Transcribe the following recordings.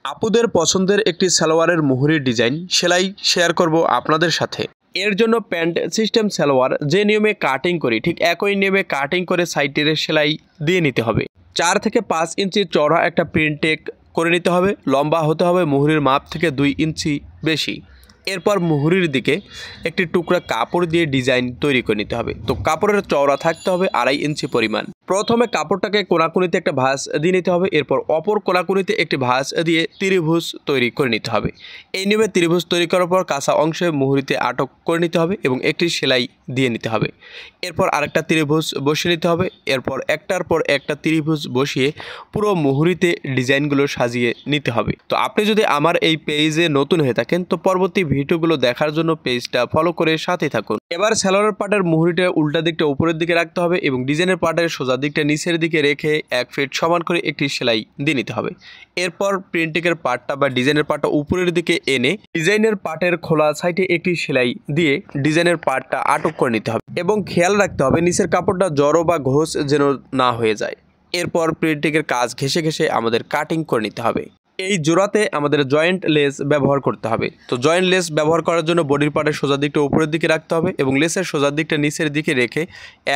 আপুদের পছন্দের একটি সালোয়ারের মুহুরির ডিজাইন সেলাই শেয়ার করব আপনাদের সাথে। এর জন্য প্যান্ট সিস্টেম সালোয়ার যে নিয়মে কাটিং করি ঠিক একই নিয়মে কাটিং করে সাইডের সেলাই দিয়ে নিতে হবে। 4 থেকে 5 ইঞ্চি চওড়া একটা প্রিন্টেক করে নিতে হবে। লম্বা হতে হবে মুহুরির মাপ থেকে 2 ইঞ্চি বেশি। এরপর মুহুরির দিকে একটি টুকরা কাপড় দিয়ে ডিজাইন তৈরি করে নিতে হবে। তো কাপড়ের চওড়া থাকতে হবে 2.5 ইঞ্চি পরিমাণ। প্রথমে কাপড়টাকে কোনাকুনিতে একটা ভাঁজ দিয়ে নিতে হবে। এরপর অপর কোনাকুনিতে একটি ভাঁজ দিয়ে ত্রিভুজ তৈরি করে নিতে হবে। এই নিয়মে ত্রিভুজ তৈরি করার পর কাঁচা অংশে মুহুরিতে আটক করে নিতে হবে এবং একটি সেলাই দিয়ে নিতে হবে। এরপর আরেকটা ত্রিভুজ বসিয়ে নিতে হবে। এরপর একটার পর একটা ত্রিভুজ বসিয়ে পুরো মুহুরিতে ডিজাইনগুলো সাজিয়ে নিতে হবে। তো আপনি যদি আমার এই পেজে নতুন হয়ে থাকেন তো পরবর্তী ভিডিওগুলো দেখার জন্য পেজটা ফলো করে সাথে থাকুন। এবার সালোয়ারের পার্টের মুহুরিটা উল্টা দিকটা উপরের দিকে রাখতে হবে এবং ডিজাইনের পার্টের সোজা দিকটা নিচের দিকে রেখে 1 ফিট সমান করে একটি সেলাই দিয়ে নিতে হবে। এরপর প্রিন্টিংয়ের পার্টটা বা ডিজাইনের পার্টটা উপরের দিকে এনে ডিজাইনের পার্টের খোলা সাইডে একটি সেলাই দিয়ে ডিজাইনের পার্টটা আটক করে নিতে হবে এবং খেয়াল রাখতে হবে নিচের কাপড়টা জড়ো বা ঘোষ যেন না হয়ে যায়। এরপর প্রিন্টিংয়ের কাজ ঘেঁষে ঘেঁষে আমাদের কাটিং করে নিতে হবে। এই জোড়াতে আমাদের জয়েন্ট লেস ব্যবহার করতে হবে। তো জয়েন্ট লেস ব্যবহার করার জন্য বডির পার্টের সোজা দিকটা উপরের দিকে রাখতে হবে এবং লেসের সোজা দিকটা নিচের দিকে রেখে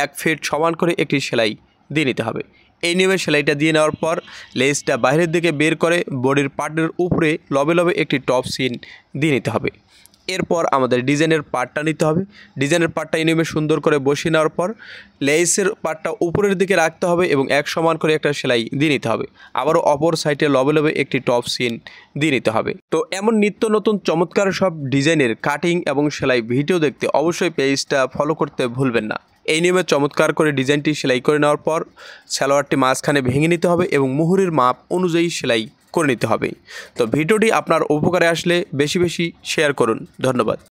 1 ফিট সমান করে একটি সেলাই দিয়ে নিতে হবে। এই নিয়মে সেলাইটা দিয়ে নেওয়ার পর লেসটা বাইরের দিকে বের করে বডির পার্টের উপরে লবে লবে একটি টপ সিন দিয়ে নিতে হবে। এরপর আমাদের ডিজাইনের পার্টটা নিতে হবে। ডিজাইনের পার্টটা এই নিয়মে সুন্দর করে বসিয়ে নেওয়ার পর লেসের পার্টটা উপরের দিকে রাখতে হবে এবং এক সমান করে একটা সেলাই দিয়ে নিতে হবে। আবারও অপর সাইডে লবে লবে একটি টপ সিন দিয়ে নিতে হবে। তো এমন নিত্য নতুন চমৎকার সব ডিজাইনের কাটিং এবং সেলাই ভিডিও দেখতে অবশ্যই পেজটা ফলো করতে ভুলবেন না। এই নিয়মে চমৎকার করে ডিজাইনটি সেলাই করে নেওয়ার পর সালোয়ারটি মাঝখানে ভেঙে নিতে হবে এবং মুহুরির মাপ অনুযায়ী সেলাই করে নিতে হবে। তো ভিডিওটি আপনার উপকারে আসলে বেশি বেশি শেয়ার করুন। ধন্যবাদ।